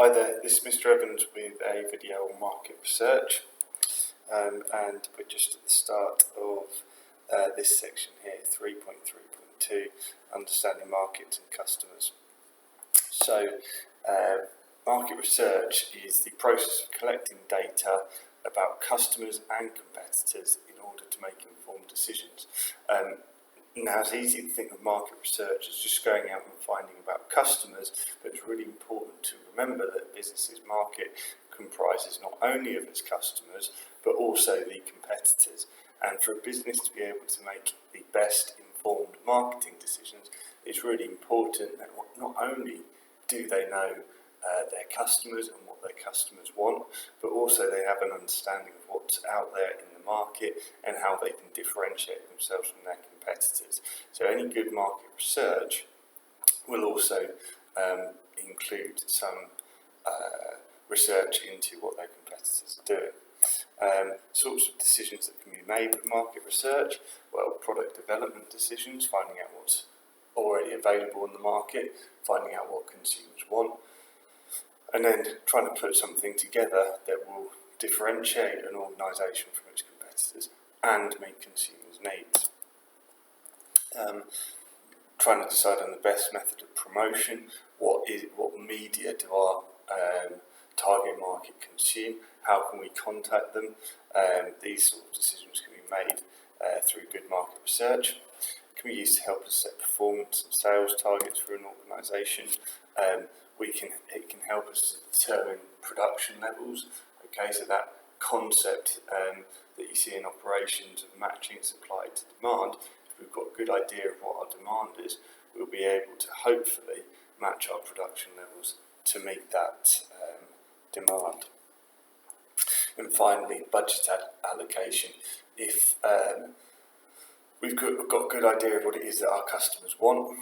Hi there, this is Mr. Evans with a video on market research, and we're just at the start of this section here, 3.3.2, understanding markets and customers. So market research is the process of collecting data about customers and competitors in order to make informed decisions. Now, it's easy to think of market research as just going out and finding about customers, but it's really important to remember that a business's market comprises not only of its customers, but also the competitors. And for a business to be able to make the best informed marketing decisions, it's really important that not only do they know their customers and what their customers want, but also they have an understanding of what's out there in the market and how they can differentiate themselves from their competitors. So any good market research will also include some research into what their competitors are doing. Sorts of decisions that can be made with market research: well, product development decisions, finding out what's already available in the market, finding out what consumers want, and then trying to put something together that will differentiate an organisation from its competitors and meet consumers' needs. Trying to decide on the best method of promotion, what media do our target market consume, how can we contact them. These sort of decisions can be made through good market research. It can be used to help us set performance and sales targets for an organisation. It can help us to determine production levels. Okay, so that concept that you see in operations of matching supply to demand, if we've got a good idea of what our demand is, we'll be able to hopefully match our production levels to meet that demand. And finally, budget allocation. If we've got a good idea of what it is that our customers want,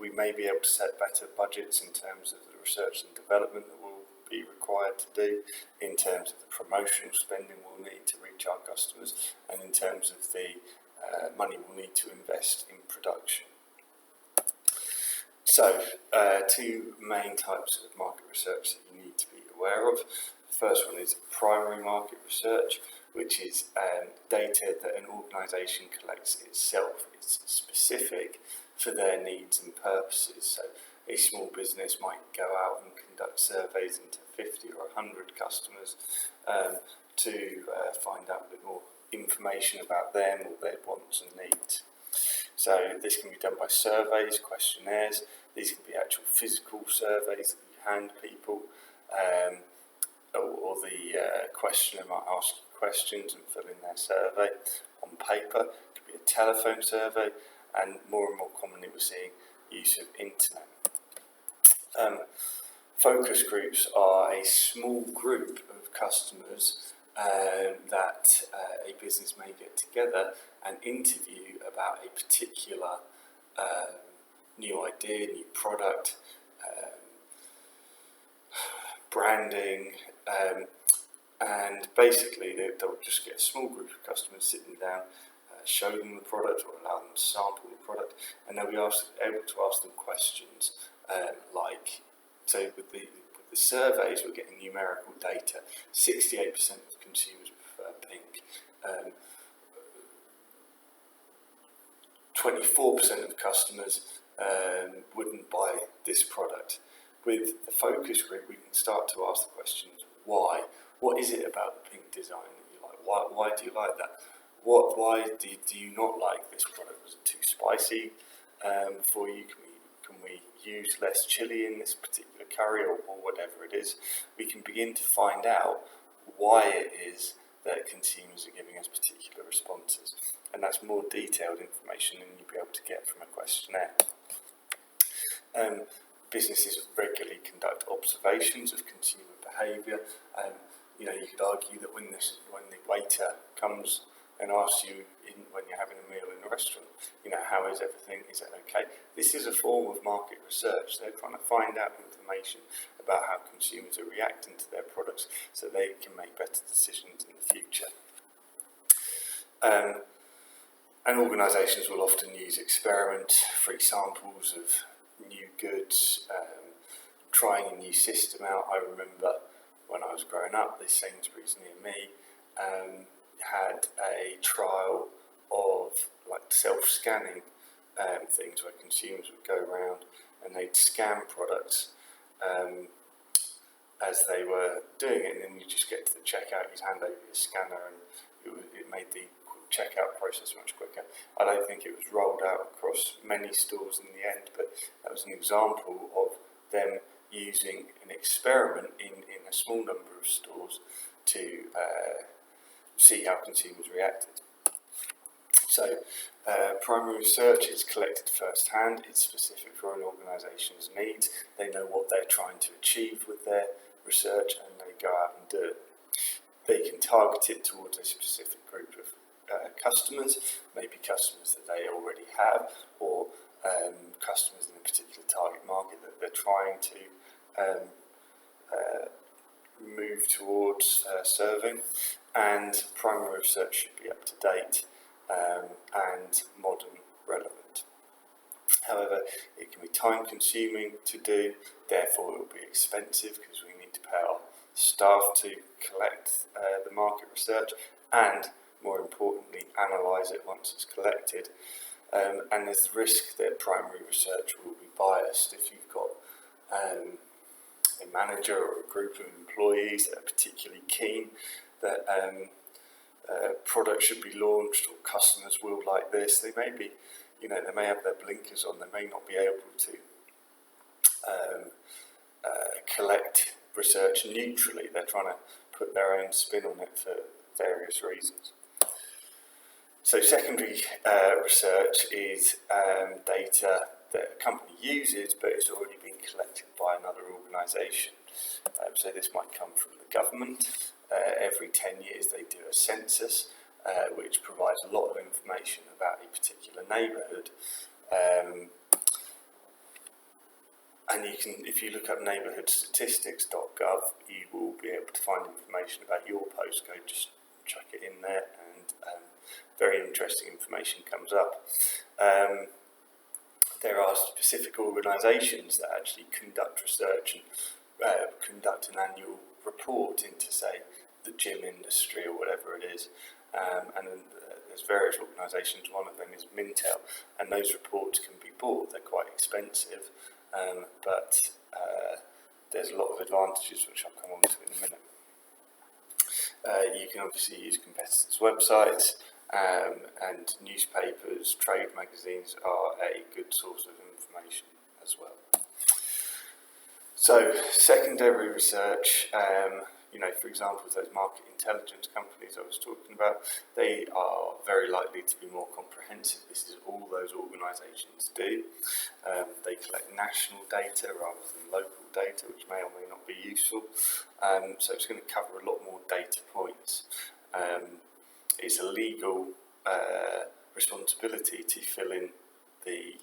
we may be able to set better budgets in terms of the research and development that will be required to do, in terms of the promotional spending we'll need to reach our customers, and in terms of the money we'll need to invest in production. So, two main types of market research that you need to be aware of. The first one is primary market research, which is data that an organisation collects itself. It's specific for their needs and purposes. So a small business might go out and conduct surveys into 50 or 100 customers to find out a bit more information about them or their wants and needs. So this can be done by surveys, questionnaires. These can be actual physical surveys that you hand people, or the questioner might ask you questions and fill in their survey on paper. It could be a telephone survey, and more commonly we're seeing use of internet. Focus groups are a small group of customers that a business may get together and interview about a particular new idea, new product, branding, and basically they'll just get a small group of customers sitting down, show them the product or allow them to sample the product, and they'll be able to ask them questions like, so with the surveys we're getting numerical data. 68% of consumers prefer pink, 24% of customers wouldn't buy this product. With the focus group we can start to ask the questions, why? What is it about the pink design that you like? Why do you like that? Why do you not like this product? Was it too spicy for you? Can we use less chili in this particular curry, or whatever it is? We can begin to find out why it is that consumers are giving us particular responses, and that's more detailed information than you'd be able to get from a questionnaire. Businesses regularly conduct observations of consumer behaviour. You could argue that when the waiter comes and asks you when you're having a meal in a restaurant, how is everything? Is it okay? This is a form of market research. They're trying to find out information about how consumers are reacting to their products so they can make better decisions in the future. And organisations will often use experiments, free samples of new goods, trying a new system out. I remember when I was growing up, this Sainsbury's near me had a trial of like self-scanning things where consumers would go around and they'd scan products as they were doing it, and then you just get to the checkout, you'd hand over your scanner, and it made the checkout process much quicker. I don't think it was rolled out across many stores in the end, but that was an example of them using an experiment in a small number of stores to see how consumers reacted. So primary research is collected first hand, it's specific for an organisation's needs, they know what they're trying to achieve with their research and they go out and do it. They can target it towards a specific group of customers, maybe customers that they already have, or customers in a particular target market that they're trying to move towards serving. And primary research should be up to date and modern relevant. However, it can be time consuming to do, therefore it will be expensive because we need to pay our staff to collect the market research and, more importantly, analyse it once it's collected. And there's the risk that primary research will be biased. If you've got a manager or a group of employees that are particularly keen that products should be launched or customers will like this, they may be, they may have their blinkers on, they may not be able to collect research neutrally. They're trying to put their own spin on it for various reasons. So secondary research is data that a company uses but it's already been collected by another organisation. So this might come from the government. Every 10 years they do a census which provides a lot of information about a particular neighbourhood. And you can, if you look up neighbourhoodstatistics.gov, you will be able to find information about your postcode. Just chuck it in there and very interesting information comes up. There are specific organisations that actually conduct research and conduct an annual report into, say, the gym industry or whatever it is. And then there's various organisations, one of them is Mintel, and those reports can be bought. They're quite expensive, but there's a lot of advantages which I'll come on to in a minute. You can obviously use competitors' websites, and newspapers, trade magazines are a good source of information as well. So secondary research, for example, those market intelligence companies I was talking about, they are very likely to be more comprehensive. This is all those organisations do. They collect national data rather than local data, which may or may not be useful. So it's going to cover a lot more data points. It's a legal responsibility to fill in the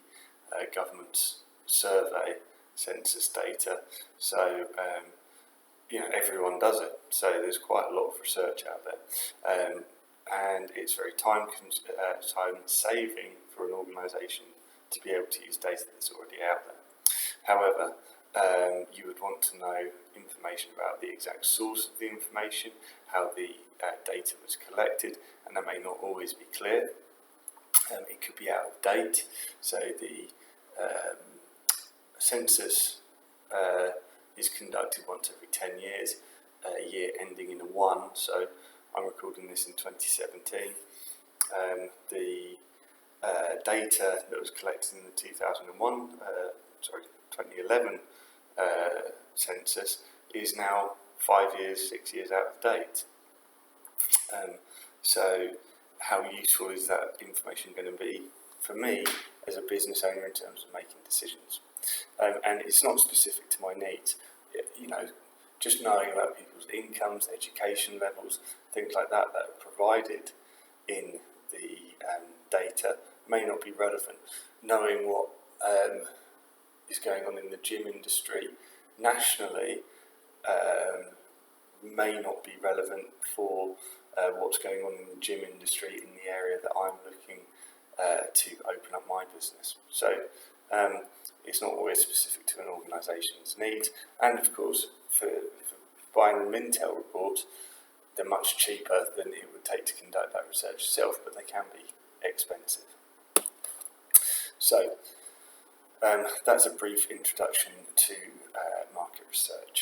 government's survey census data, so everyone does it, so there's quite a lot of research out there, and it's very time saving for an organisation to be able to use data that's already out there. However, you would want to know information about the exact source of the information, how the data was collected, and that may not always be clear. It could be out of date, so the census is conducted once every 10 years, a year ending in a 1, so I'm recording this in 2017. The data that was collected in the 2011 census is now 5 years, 6 years out of date. So how useful is that information going to be for me as a business owner in terms of making decisions? And it's not specific to my needs. Just knowing about people's incomes, education levels, things like that that are provided in the data may not be relevant. Knowing what is going on in the gym industry nationally may not be relevant for what's going on in the gym industry in the area that I'm looking to open up my business. So It's not always specific to an organisation's needs, and of course, for buying the Mintel reports, they're much cheaper than it would take to conduct that research itself, but they can be expensive. So that's a brief introduction to market research.